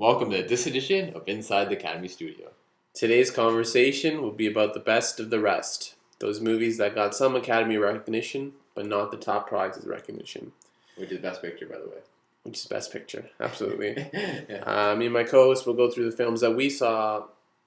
Welcome to this edition of Inside the Academy Studio. Today's conversation will be about the best of the rest. Those movies that got some Academy recognition, but not the top prizes recognition. Which is Best Picture, by the way. Which is Best Picture, absolutely. Yeah. Me and my co-host will go through the films that we saw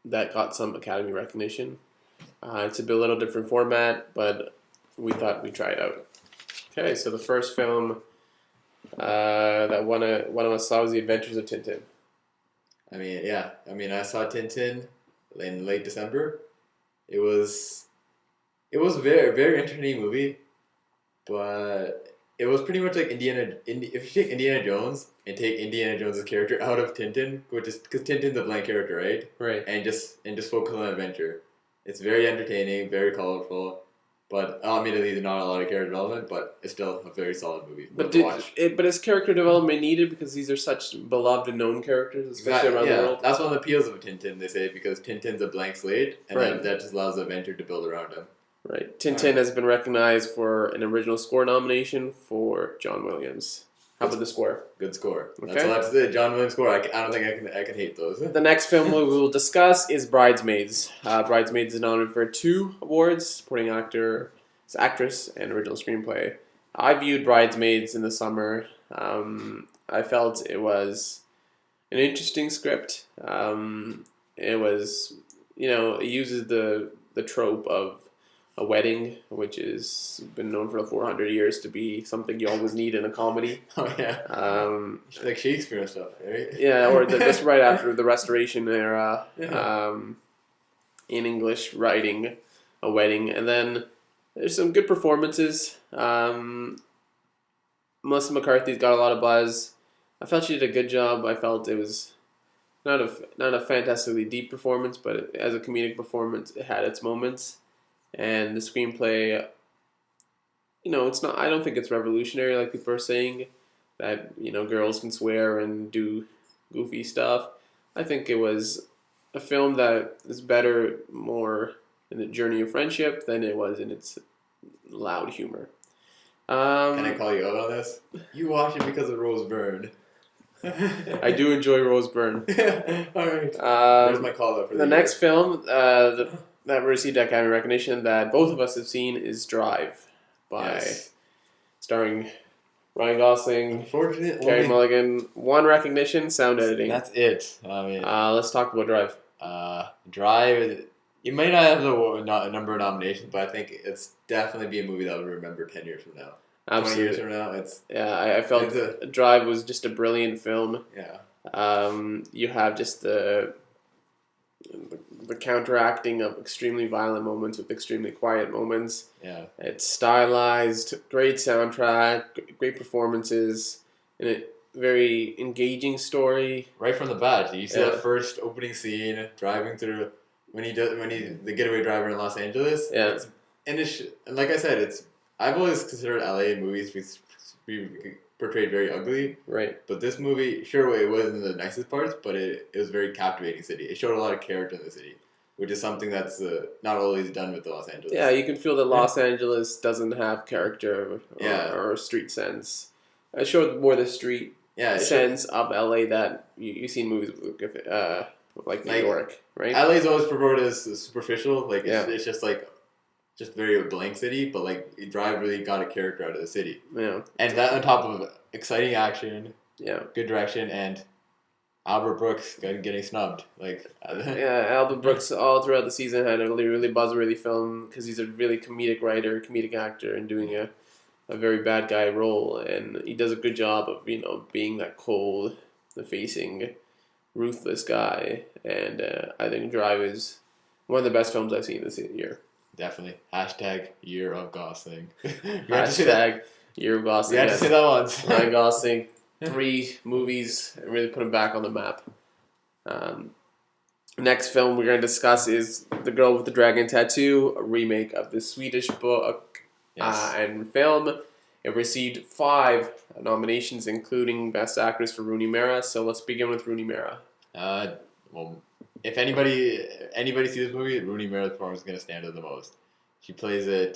that got some Academy recognition. It's a little different format, but we thought we'd try it out. Okay, so the first film that one of us saw was The Adventures of Tintin. I saw Tintin in late December. It was a very, very entertaining movie, but it was pretty much like if you take Indiana Jones and take Indiana Jones' character out of Tintin, which is because Tintin's a blank character, right? Right. And just focus on adventure. It's very entertaining, very colorful, but admittedly there's not a lot of character development, but it's still a very solid movie. But is character development needed because these are such beloved and known characters, especially around the world? That's one of the appeals of Tintin, they say, because Tintin's a blank slate, and Right. that just allows the adventure to build around him. Right. Tintin has been recognized for an original score nomination for John Williams. How about the score? Good score. Okay. That's all I have to say. John Williams score. I don't think I can hate those. The next film we will discuss is Bridesmaids. Bridesmaids is nominated for 2 awards: supporting actress, and original screenplay. I viewed Bridesmaids in the summer. I felt it was an interesting script. It was, it uses the trope of a wedding, which has been known for 400 years to be something you always need in a comedy. Oh yeah. Like Shakespeare and stuff, right? Yeah, or just right after the Restoration era, Yeah. in English writing, a wedding, and then there's some good performances. Melissa McCarthy's got a lot of buzz. I felt she did a good job. I felt it was not a fantastically deep performance, but as a comedic performance, it had its moments. And the screenplay, it's not. I don't think it's revolutionary like people are saying that girls can swear and do goofy stuff. I think it was a film that is better more in the journey of friendship than it was in its loud humor. Can I call you out on this? You watch it because of Rose Byrne. I do enjoy Rose Byrne. All right. There's my call out for the next film that received Academy recognition that both of us have seen is Drive, starring Ryan Gosling, Unfortunately, Carey Mulligan. One recognition, sound editing. That's it. Let's talk about Drive. Drive. You might not have a number of nominations, but I think it's definitely be a movie that I'll remember 10 years from now. Absolutely. 20 years from now, I felt Drive was just a brilliant film. yeah. You have just the counteracting of extremely violent moments with extremely quiet moments. Yeah. It's stylized, great soundtrack, great performances, and a very engaging story. Right from the bat, you see that first opening scene driving through when he's the getaway driver in Los Angeles. Yeah. And like I said, I've always considered LA movies be portrayed very ugly. Right. But this movie, sure, it wasn't the nicest parts, but it was a very captivating city. It showed a lot of character in the city, which is something that's not always done with Los Angeles. Yeah, you can feel that Los Angeles doesn't have character or street sense. It showed more the street sense of LA that you see in movies like New York, right? LA's always promoted as superficial. Like it's just very blank city, but like Drive really got a character out of the city. Yeah. And that on top of exciting action, good direction, and Albert Brooks getting snubbed. Albert Brooks all throughout the season had a really, really buzzworthy film because he's a really comedic writer, comedic actor, and doing a very bad guy role, and he does a good job of being that cold, facing, ruthless guy. And I think Drive is one of the best films I've seen this year. Definitely. #Year of Gosling. Year of Gosling. You had to say that once. Ryan Gosling, 3 movies, and really put him back on the map. Next film we're going to discuss is The Girl with the Dragon Tattoo, a remake of the Swedish book and film. It received 5 nominations, including Best Actress for Rooney Mara. So let's begin with Rooney Mara. Well, if anybody sees this movie, Rooney Mara's performance is going to stand out the most. She plays a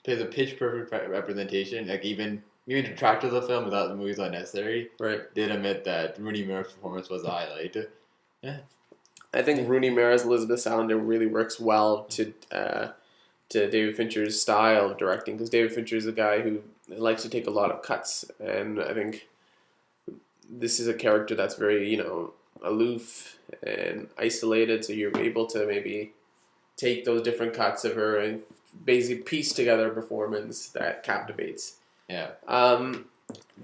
pitch perfect representation. Like even maybe detracted the film without the movie's unnecessary, Right. did admit that Rooney Mara's performance was a highlight. Yeah. I think Rooney Mara's Elizabeth Salander really works well to David Fincher's style of directing, because David Fincher is a guy who likes to take a lot of cuts, and I think this is a character that's very, aloof and isolated, so you're able to maybe take those different cuts of her and basically piece together a performance that captivates. Yeah. The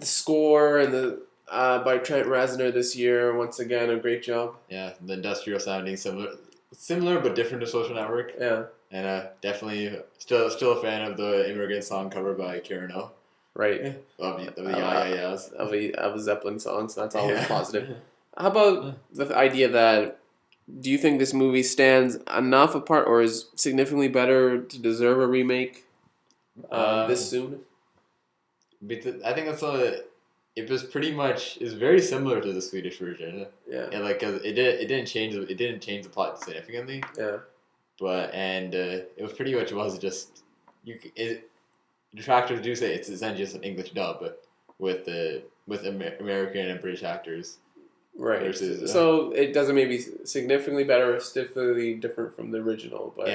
score and the by Trent Reznor this year, once again, a great job. Yeah, the industrial sounding, similar but different to Social Network. Yeah. And definitely still a fan of the Immigrant song cover by Karen O. Right. Of the yeah. Of a Zeppelin song, so that's always Yeah. positive. How about the idea that, do you think this movie stands enough apart or is significantly better to deserve a remake this soon? I think it was pretty much is very similar to the Swedish version. Yeah. And like it didn't change the plot significantly. Yeah. But it was pretty much just detractors do say it's essentially just an English dub with American and British actors. Right. Versus, so it doesn't maybe significantly better or significantly different from the original, but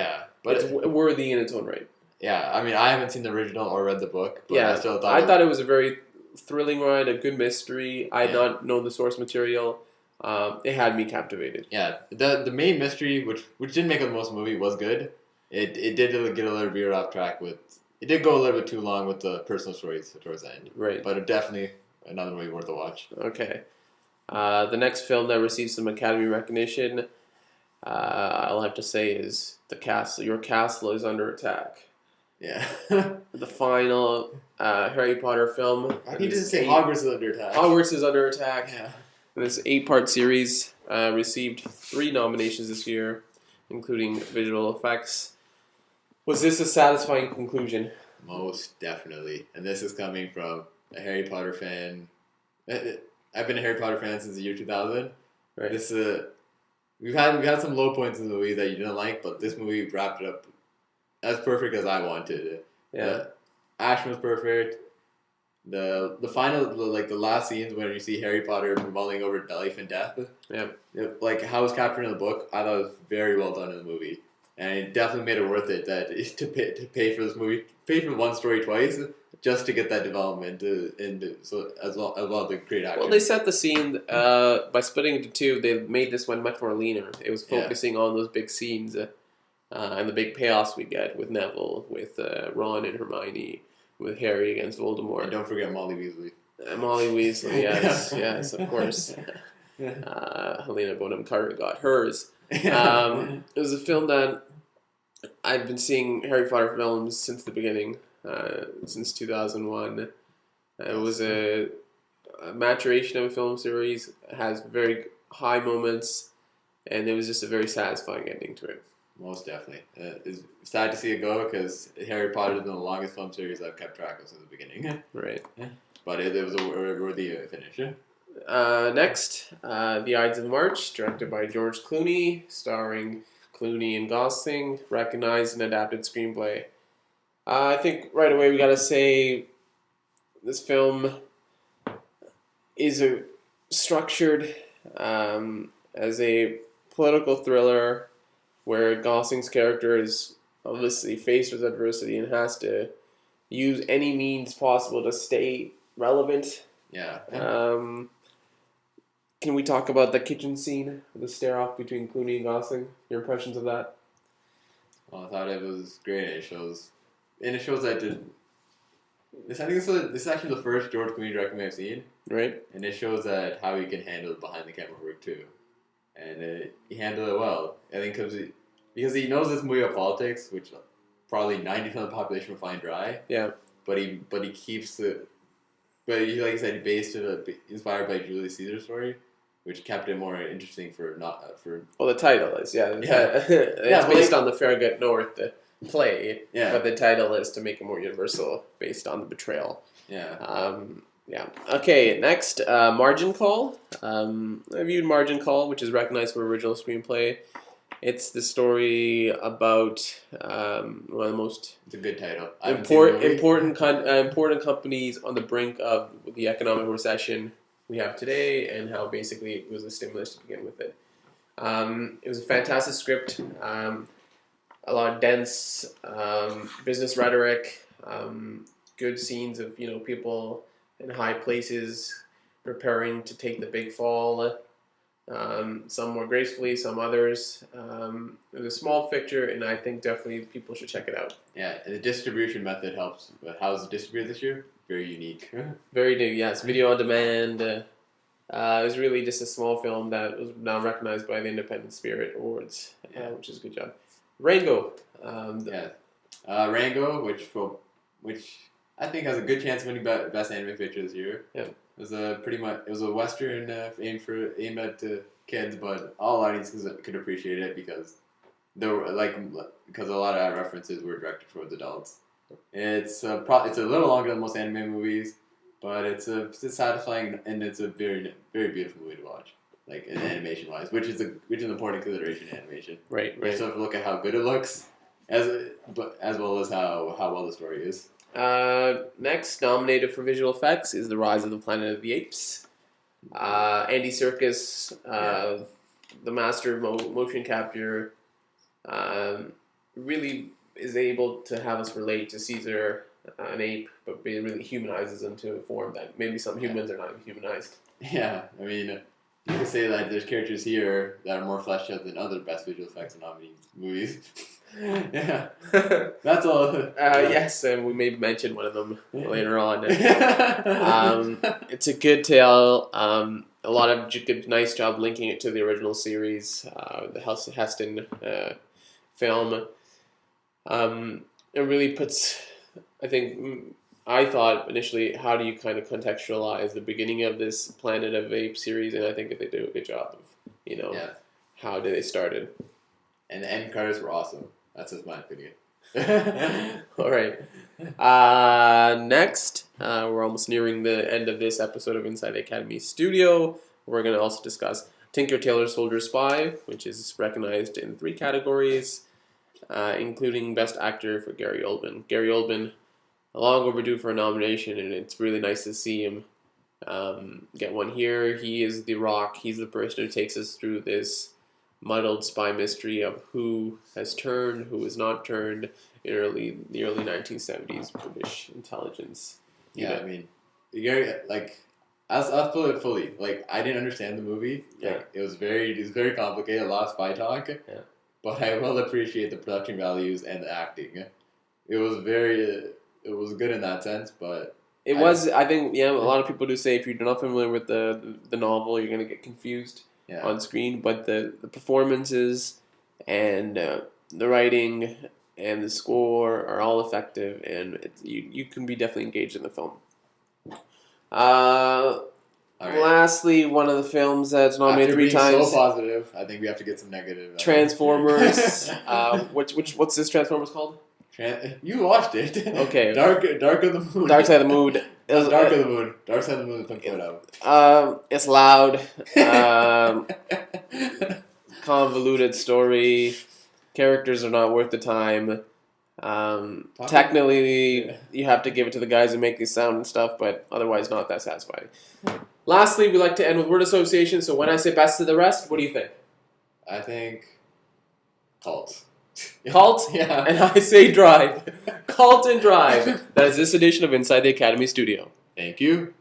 but it's worthy in its own right. Yeah, I mean, I haven't seen the original or read the book, but Yeah, I still I thought it was a very thrilling ride, a good mystery. I had not known the source material. It had me captivated. Yeah, the main mystery, which didn't make it the most movie, was good. It did get a little veered off track it did go a little bit too long with the personal stories towards the end. Right. But it definitely another movie worth a watch. Okay. The next film that received some Academy recognition, I'll have to say, is The Castle. Your Castle is Under Attack. Yeah. The final Harry Potter film. I think just say Hogwarts is Under Attack. Hogwarts is Under Attack. Yeah. This 8-part series received 3 nominations this year, including visual effects. Was this a satisfying conclusion? Most definitely. And this is coming from a Harry Potter fan. I've been a Harry Potter fan since the year 2000. Right. This we've had some low points in the movie that you didn't like, but this movie wrapped it up as perfect as I wanted. Yeah. The action was perfect. The final, the last scenes when you see Harry Potter mulling over life and death. Yeah. Like how it was captured in the book, I thought it was very well done in the movie, and it definitely made it worth it to pay for this movie, pay for one story twice just to get that development as well the great action. Well, they set the scene by splitting it into 2. They made this one much more leaner. It was focusing on those big scenes and the big payoffs we get with Neville, with Ron and Hermione, with Harry against Voldemort. And don't forget Molly Weasley. Molly Weasley, yes, of course. Helena Bonham Carter got hers. It was a film that I've been seeing Harry Potter films since the beginning, since 2001. It was a maturation of a film series. It has very high moments, and it was just a very satisfying ending to it. Most definitely. It's sad to see it go because Harry Potter has been the longest film series I've kept track of since the beginning. Right. But it was a worthy finish. Next, The Ides of March, directed by George Clooney, starring Clooney and Gosling, recognized and adapted screenplay. I think right away we gotta say this film is structured as a political thriller where Gosling's character is obviously faced with adversity and has to use any means possible to stay relevant. Yeah. Can we talk about the kitchen scene, the stare-off between Clooney and Gosling? Your impressions of that? Well, I thought it was great. It shows that this is actually the first George Clooney directing I've seen. Right. And it shows that how he can handle behind the camera work too. And he handled it well. I think because he knows this movie of politics, which probably 90% of the population would find dry. Yeah. But he keeps it. But he, like I said, he based it inspired by Julius Caesar's story, which kept it more interesting for. Well, the title is it's based on the Farragut North play. Yeah. But the title is to make it more universal, based on the betrayal. Yeah. Yeah. Okay, next, Margin Call. I viewed Margin Call, which is recognized for original screenplay. It's the story about one of the most It's a good title. I haven't seen the movie. important companies on the brink of the economic recession we have today, and how basically it was a stimulus to begin with it. It was a fantastic script, a lot of dense business rhetoric, good scenes of people in high places preparing to take the big fall. Some more gracefully, some others. It was a small picture, and I think definitely people should check it out. Yeah, and the distribution method helps. But how's it distributed this year? Very unique. Very new, yes. Video on demand. It was really just a small film that was now recognized by the Independent Spirit Awards, which is a good job. Rango. Rango, which I think has a good chance of winning best anime picture this year. Yeah. It was a western aimed at kids, but all audiences could appreciate it because because a lot of references were directed towards adults. It's a little longer than most anime movies, but it's satisfying, and it's a very very beautiful movie to watch. Like in animation wise, which is an important consideration in animation. Right. So if you look at how good it looks, as well as how well the story is. Next, nominated for visual effects is The Rise of the Planet of the Apes. Andy Serkis, the master of motion capture, really is able to have us relate to Caesar, an ape, but really humanizes him to a form that maybe some humans are not even humanized. Yeah, I mean, you could say that there's characters here that are more fleshed out than other best visual effects nominee movies. Yeah, that's all. Yes, and we may mention one of them later on. It's a good tale. A lot of nice job linking it to the original series, the Heston film. It really puts, I thought initially, how do you kind of contextualize the beginning of this Planet of Apes series, and I think that they do a good job of, how did they started. And the end credits were awesome. That's just my opinion. All right. Next, we're almost nearing the end of this episode of Inside the Academy Studio. We're going to also discuss Tinker, Tailor, Soldier, Spy, which is recognized in 3 categories, including Best Actor for Gary Oldman. Gary Oldman, long overdue for a nomination, and it's really nice to see him get one here. He is the rock. He's the person who takes us through this muddled spy mystery of who has turned, who has not turned in the early 1970s British intelligence. Yeah, I mean, Gary, I'll put it fully. I didn't understand the movie. It was very complicated, a lot of spy talk. Yeah. But I will appreciate the production values and the acting. It was good in that sense, but it was. I think a lot of people do say if you're not familiar with the novel, you're gonna get confused. Yeah. On screen, but the performances and the writing and the score are all effective, and you can be definitely engaged in the film. All right. Lastly, one of the films that's nominated 3 times. So positive, I think we have to get some negative. Transformers. What's this Transformers called? You watched it. Okay. Dark of the Moon. Dark Side of the Moon. Dark of the Moon. Dark Side of the Moon. Put it out. It's loud. Convoluted story. Characters are not worth the time. Technically, you have to give it to the guys who make these sound and stuff, but otherwise not that satisfying. Lastly, we like to end with word association. So when I say best of the rest, what do you think? I think Cult. Cult? Yeah. And I say Drive. Cult and Drive. That is this edition of Inside the Academy Studio. Thank you.